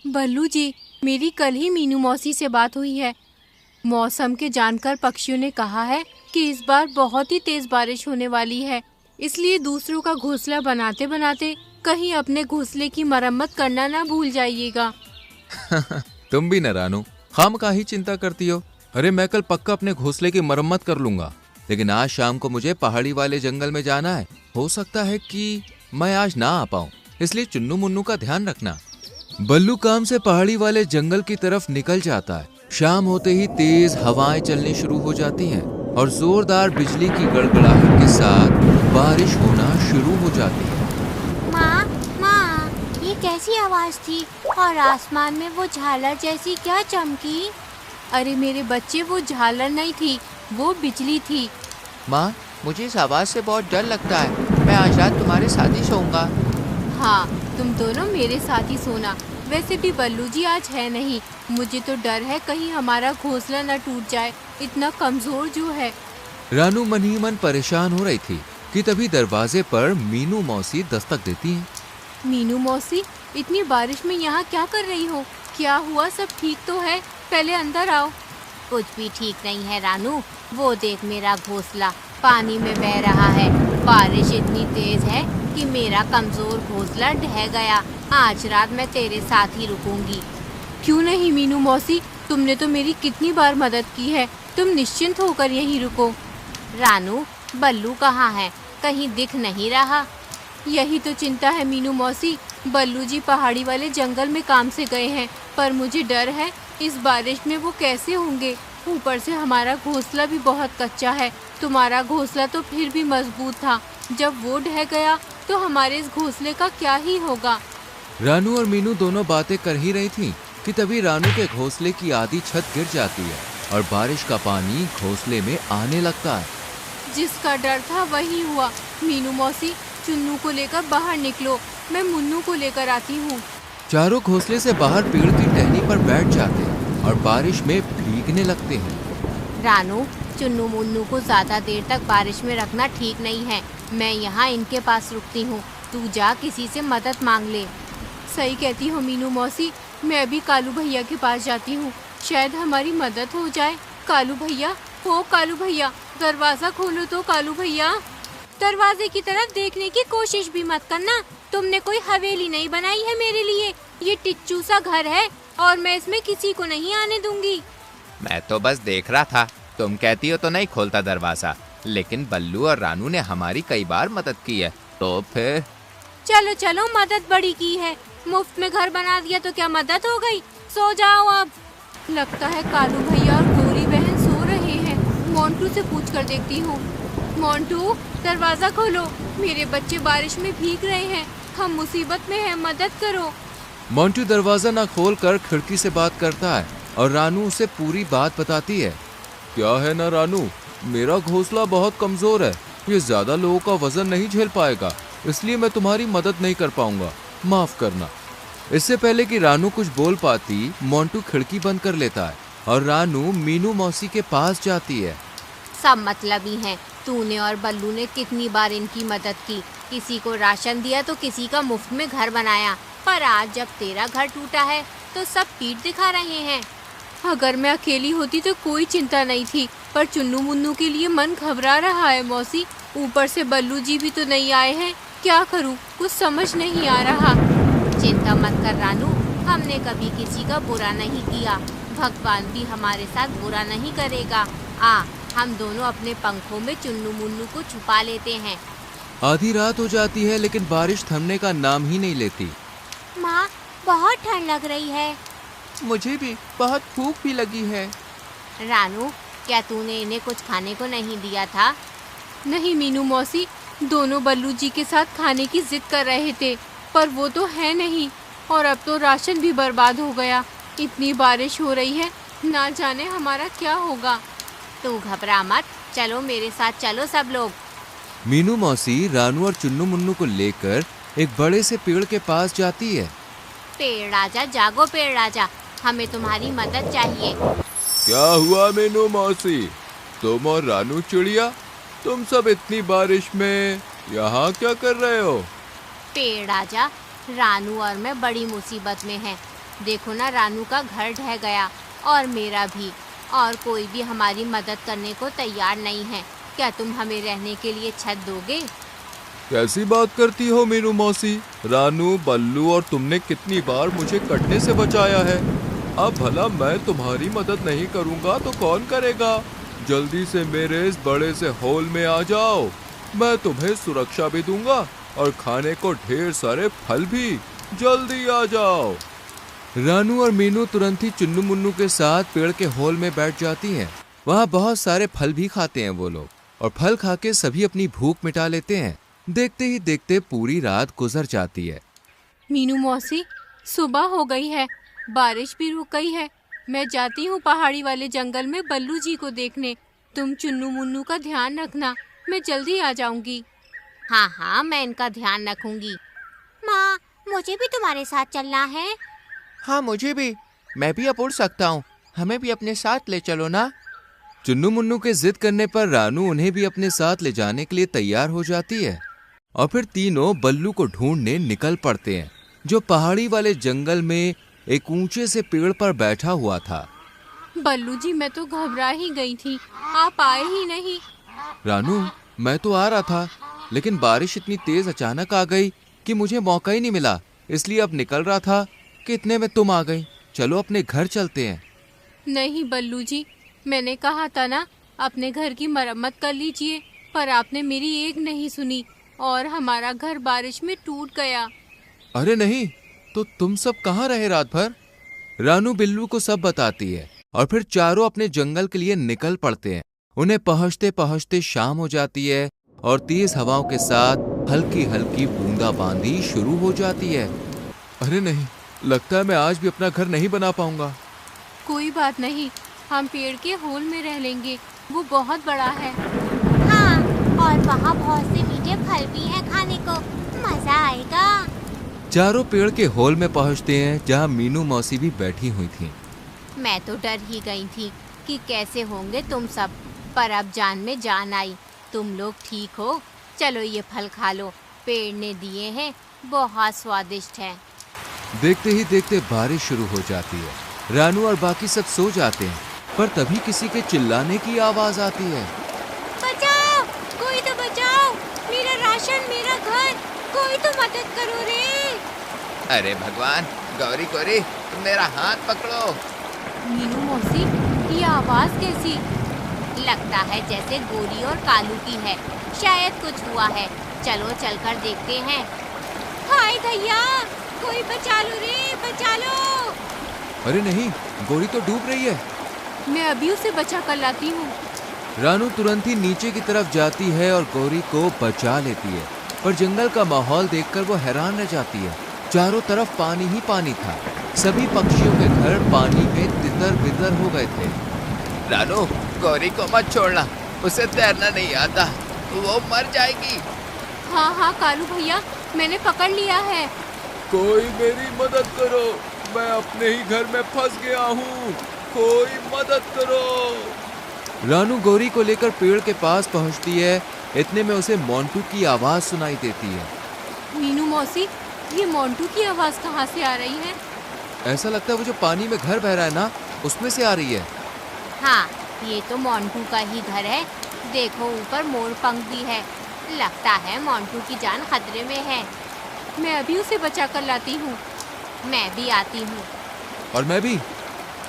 बल्लू जी, मेरी कल ही मीनू मौसी से बात हुई है। मौसम के जानकर पक्षियों ने कहा है कि इस बार बहुत ही तेज बारिश होने वाली है, इसलिए दूसरों का घोंसला बनाते बनाते कहीं अपने घोंसले की मरम्मत करना ना भूल जाइएगा। तुम भी न रानू, खामखा चिंता करती हो। अरे मैं कल पक्का अपने घोंसले की मरम्मत कर लूंगा, लेकिन आज शाम को मुझे पहाड़ी वाले जंगल में जाना है। हो सकता है कि मैं आज ना आ पाऊं, इसलिए चुन्नू मुन्नू का ध्यान रखना। बल्लू काम से पहाड़ी वाले जंगल की तरफ निकल जाता है। शाम होते ही तेज हवाएं चलनी शुरू हो जाती हैं और जोरदार बिजली की गड़गड़ाहट के साथ बारिश होना शुरू हो जाती है। माँ, माँ, ये कैसी आवाज थी और आसमान में वो झालर जैसी क्या चमकी? अरे मेरे बच्चे, वो झालर नहीं थी, वो बिजली थी। माँ, मुझे इस आवाज से बहुत डर लगता है। मैं आज रात तुम्हारे साथ ही सोऊंगा। हाँ, तुम दोनों मेरे साथ ही सोना। वैसे भी बल्लू जी आज है नहीं, मुझे तो डर है कहीं हमारा घोंसला न टूट जाए, इतना कमजोर जो है। रानू मन ही मन परेशान हो रही थी कि तभी दरवाजे पर मीनू मौसी दस्तक देती हैं। मीनू मौसी, इतनी बारिश में यहाँ क्या कर रही हो? क्या हुआ? सब ठीक तो है? पहले अंदर आओ। कुछ भी ठीक नहीं है रानू, वो देख मेरा घोंसला पानी में बह रहा है। बारिश इतनी तेज है कि मेरा कमजोर घोंसला ढह गया। आज रात मैं तेरे साथ ही रुकूंगी। क्यों नहीं मीनू मौसी, तुमने तो मेरी कितनी बार मदद की है, तुम निश्चिंत होकर यहीं रुको। रानू, बल्लू कहाँ है? कहीं दिख नहीं रहा। यही तो चिंता है मीनू मौसी, बल्लू जी पहाड़ी वाले जंगल में काम से गए हैं, पर मुझे डर है इस बारिश में वो कैसे होंगे। ऊपर से हमारा घोंसला भी बहुत कच्चा है, तुम्हारा घोंसला तो फिर भी मजबूत था, जब वो ढह गया तो हमारे इस घोंसले का क्या ही होगा। रानू और मीनू दोनों बातें कर ही रही थीं कि तभी रानू के घोंसले की आधी छत गिर जाती है और बारिश का पानी घोंसले में आने लगता है। जिसका डर था वही हुआ। मीनू मौसी, चुन्नू को लेकर बाहर निकलो, मैं मुन्नू को लेकर आती हूँ। चारों घोंसले से बाहर पेड़ की टहनी पर बैठ जाते हैं और बारिश में भीगने लगते हैं। रानू, चुन्नू मुन्नू को ज्यादा देर तक बारिश में रखना ठीक नहीं है। मैं यहाँ इनके पास रुकती हूँ, तू जा किसी से मदद मांग ले। सही कहती हो मीनू मौसी, मैं अभी कालू भैया के पास जाती हूँ, शायद हमारी मदद हो जाए। कालू भैया, हो कालू भैया, दरवाजा खोलो तो कालू भैया। दरवाजे की तरफ देखने की कोशिश भी मत करना, तुमने कोई हवेली नहीं बनाई है मेरे लिए। ये टिच्चू सा घर है और मैं इसमें किसी को नहीं आने दूंगी। मैं तो बस देख रहा था, तुम कहती हो तो नहीं खोलता दरवाजा, लेकिन बल्लू और रानू ने हमारी कई बार मदद की है, तो फिर। चलो चलो, मदद बड़ी की है, मुफ्त में घर बना दिया तो क्या मदद हो गई। सो जाओ अब। लगता है कालू भैया और गौरी बहन सो रहे हैं, मोंटू से पूछ कर देखती हूँ। मोंटू, दरवाजा खोलो, मेरे बच्चे बारिश में भीग रहे हैं, हम मुसीबत में हैं, मदद करो। मोंटू दरवाजा न खोलकर खिड़की से बात करता है और रानू उसे पूरी बात बताती है। क्या है ना रानू, मेरा घोंसला बहुत कमजोर है, ये ज्यादा लोगों का वजन नहीं झेल पाएगा, इसलिए मैं तुम्हारी मदद नहीं कर पाऊंगा, माफ करना। इससे पहले कि रानू कुछ बोल पाती, मोंटू खिड़की बंद कर लेता है और रानू मीनू मौसी के पास जाती है। सब मतलबी हैं, तूने और बल्लू ने कितनी बार इनकी मदद की, किसी को राशन दिया तो किसी का मुफ्त में घर बनाया, पर आज जब तेरा घर टूटा है तो सब पीठ दिखा रहे हैं। अगर मैं अकेली होती तो कोई चिंता नहीं थी, पर चुन्नू मुन्नू के लिए मन घबरा रहा है मौसी। ऊपर से बल्लू जी भी तो नहीं आए हैं, क्या करूं, कुछ समझ नहीं आ रहा। चिंता मत कर रानू, हमने कभी किसी का बुरा नहीं किया, भगवान भी हमारे साथ बुरा नहीं करेगा। आ, हम दोनों अपने पंखों में चुन्नू मुन्नू को छुपा लेते हैं। आधी रात हो जाती है लेकिन बारिश थमने का नाम ही नहीं लेती। माँ, बहुत ठंड लग रही है। मुझे भी बहुत भूख भी लगी है। रानू, क्या तूने इन्हें कुछ खाने को नहीं दिया था? नहीं मीनू मौसी, दोनों बल्लू जी के साथ खाने की जिद कर रहे थे, पर वो तो है नहीं, और अब तो राशन भी बर्बाद हो गया। इतनी बारिश हो रही है, ना जाने हमारा क्या होगा। तू घबरा मत, चलो मेरे साथ चलो सब लोग। मीनू मौसी रानू और चुन्नू मुन्नू को लेकर एक बड़े से पेड़ के पास जाती है। पेड़ राजा जागो, पेड़ राजा, हमें तुम्हारी मदद चाहिए। क्या हुआ मीनू मौसी, तुम और रानू चिड़िया, तुम सब इतनी बारिश में यहाँ क्या कर रहे हो? पेड़ राजा, रानू और मैं बड़ी मुसीबत में हैं। देखो ना, रानू का घर ढह गया और मेरा भी, और कोई भी हमारी मदद करने को तैयार नहीं है। क्या तुम हमें रहने के लिए छत दोगे? कैसी बात करती हो मीनू मौसी? रानू, बल्लू और तुमने कितनी बार मुझे कटने से बचाया है। अब भला मैं तुम्हारी मदद नहीं करूंगा तो कौन करेगा? जल्दी से मेरे इस बड़े से होल में आ जाओ। मैं तुम्हें सुरक्षा भी दूंगा और खाने को ढेर सारे फल भी। जल्दी आ जाओ। रानू और मीनू तुरंत ही चुन्नू मुन्नू के साथ पेड़ के होल में बैठ जाती हैं। वहाँ बहुत सारे फल भी खाते हैं वो लोग, और फल खा के सभी अपनी भूख मिटा लेते हैं। देखते ही देखते पूरी रात गुजर जाती है। मीनू मौसी, सुबह हो गई है, बारिश भी रुक गई है। मैं जाती हूँ पहाड़ी वाले जंगल में बल्लू जी को देखने। तुम चुन्नू मुन्नू का ध्यान रखना, मैं जल्दी आ जाऊंगी। हाँ हाँ, मैं इनका ध्यान रखूंगी। माँ, मुझे भी तुम्हारे साथ चलना है। हाँ मुझे भी, मैं भी अब उड़ सकता हूँ, हमें भी अपने साथ ले चलो ना। चुन्नू मुन्नू के जिद करने पर रानू उन्हें भी अपने साथ ले जाने के लिए तैयार हो जाती है, और फिर तीनों बल्लू को ढूंढने निकल पड़ते हैं, जो पहाड़ी वाले जंगल में एक ऊंचे से पेड़ पर बैठा हुआ था। बल्लू जी, मैं तो घबरा ही गई थी, आप आए ही नहीं। रानू, मैं तो आ रहा था, लेकिन बारिश इतनी तेज अचानक आ गई कि मुझे मौका ही नहीं मिला। इसलिए अब निकल रहा था कि इतने में तुम आ गई। चलो अपने घर चलते हैं। नहीं बल्लू जी, मैंने कहा था ना अपने घर की मरम्मत कर लीजिए, पर आपने मेरी एक नहीं सुनी और हमारा घर बारिश में टूट गया। अरे नहीं, तो तुम सब कहाँ रहे रात भर? रानू बिल्लू को सब बताती है, और फिर चारों अपने जंगल के लिए निकल पड़ते हैं। उन्हें पहुंचते पहुंचते शाम हो जाती है, और तेज हवाओं के साथ हल्की हल्की बूंदाबांदी शुरू हो जाती है। अरे नहीं, लगता है मैं आज भी अपना घर नहीं बना पाऊंगा। कोई बात नहीं, हम पेड़ के होल में रह लेंगे, वो बहुत बड़ा है। हाँ, और वहाँ बहुत से मीठे फल भी हैं खाने को, मजा आएगा। चारों पेड़ के होल में पहुंचते हैं, जहाँ मीनू मौसी भी बैठी हुई थी। मैं तो डर ही गई थी कि कैसे होंगे तुम सब, पर अब जान में जान आई। तुम लोग ठीक हो? चलो ये फल खा लो, पेड़ ने दिए हैं, बहुत स्वादिष्ट है। देखते ही देखते बारिश शुरू हो जाती है। रानू और बाकी सब सो जाते हैं, पर तभी किसी के चिल्लाने की आवाज आती है। बचाओ, कोई तो बचाओ, मेरा राशन, मेरा घर, कोई तो मदद करो रे। अरे भगवान, गौरी गौरी, मेरा हाथ पकड़ो। मीनू मौसी, ये आवाज कैसी? लगता है जैसे गोरी और कालू की है, शायद कुछ हुआ है। चलो चलकर देखते हैं। हाय भैया, कोई बचा लो रे, बचा लो। अरे नहीं, गोरी तो डूब रही है। मैं अभी उसे बचा कर लाती हूँ। रानू तुरंत ही नीचे की तरफ जाती है और गौरी को बचा लेती है, पर जंगल का माहौल देखकर वो हैरान रह जाती है। चारों तरफ पानी ही पानी था। सभी पक्षियों के घर पानी में तितर बितर हो गए थे। रानू, गौरी को मत छोड़ना, उसे तैरना नहीं आता, वो मर जाएगी। हाँ हाँ कालू भैया, मैंने पकड़ लिया है। कोई मेरी मदद करो, मैं अपने ही घर में फंस गया हूँ, कोई मदद करो। रानू गौरी को लेकर पेड़ के पास पहुँचती है। इतने में उसे मोंटू की आवाज सुनाई देती है। मीनू मौसी, ये मोंटू की आवाज कहाँ से आ रही है? ऐसा लगता है वो जो पानी में घर बह रहा है ना, उसमें से आ रही है। हाँ, ये तो मोंटू का ही घर है। देखो ऊपर मोर पंख भी है, लगता है मोंटू की जान खतरे में है। मैं अभी उसे बचा कर लाती हूँ। मैं भी आती हूँ। और मैं भी।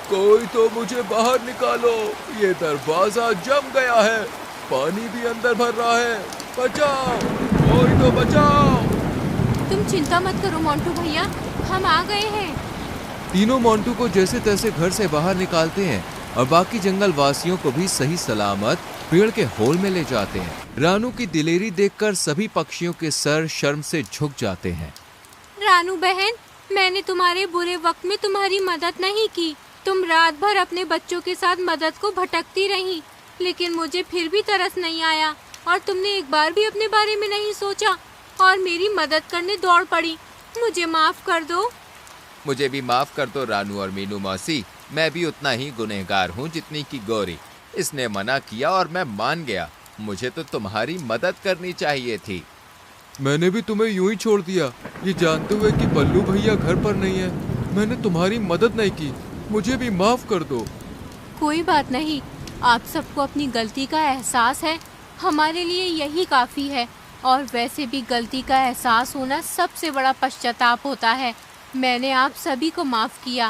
कोई तो मुझे बाहर निकालो, ये दरवाजा जम गया है, पानी भी अंदर भर रहा है। बचाओ, कोई तो बचाओ। तुम चिंता मत करो मोंटू भैया, हम आ गए हैं। तीनों मोंटू को जैसे तैसे घर से बाहर निकालते हैं और बाकी जंगल वासियों को भी सही सलामत पेड़ के होल में ले जाते हैं। रानू की दिलेरी देखकर सभी पक्षियों के सर शर्म से झुक जाते हैं। रानू बहन, मैंने तुम्हारे बुरे वक्त में तुम्हारी मदद नहीं की। तुम रात भर अपने बच्चों के साथ मदद को भटकती रही, लेकिन मुझे फिर भी तरस नहीं आया और तुमने एक बार भी अपने बारे में नहीं सोचा और मेरी मदद करने दौड़ पड़ी। मुझे माफ कर दो। मुझे भी माफ कर दो रानू और मीनू मौसी, मैं भी उतना ही गुनहगार हूँ जितनी की गौरी। इसने मना किया और मैं मान गया। मुझे तो तुम्हारी मदद करनी चाहिए थी। मैंने भी तुम्हें यूं ही छोड़ दिया, ये जानते हुए कि बल्लू भैया घर पर नहीं है। मैंने तुम्हारी मदद नहीं की, मुझे भी माफ कर दो। कोई बात नहीं, आप सबको अपनी गलती का एहसास है, हमारे लिए यही काफ़ी है। और वैसे भी गलती का एहसास होना सबसे बड़ा पश्चाताप होता है। मैंने आप सभी को माफ़ किया।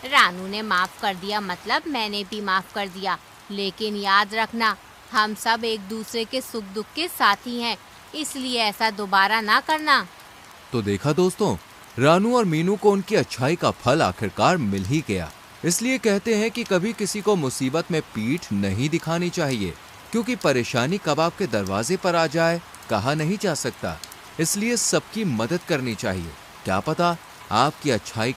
रानू ने माफ कर दिया मतलब मैंने भी माफ कर दिया, लेकिन याद रखना हम सब एक दूसरे के सुख दुख के साथी हैं, इसलिए ऐसा दोबारा ना करना। तो देखा दोस्तों, रानू और मीनू को उनकी अच्छाई का फल आखिरकार मिल ही गया। इसलिए कहते हैं कि कभी किसी को मुसीबत में पीठ नहीं दिखानी चाहिए, क्योंकि परेशानी कब आपके दरवाजे पर आ जाए कहा नहीं जा सकता। इसलिए सबकी मदद करनी चाहिए। क्या पता आपकी अच्छाई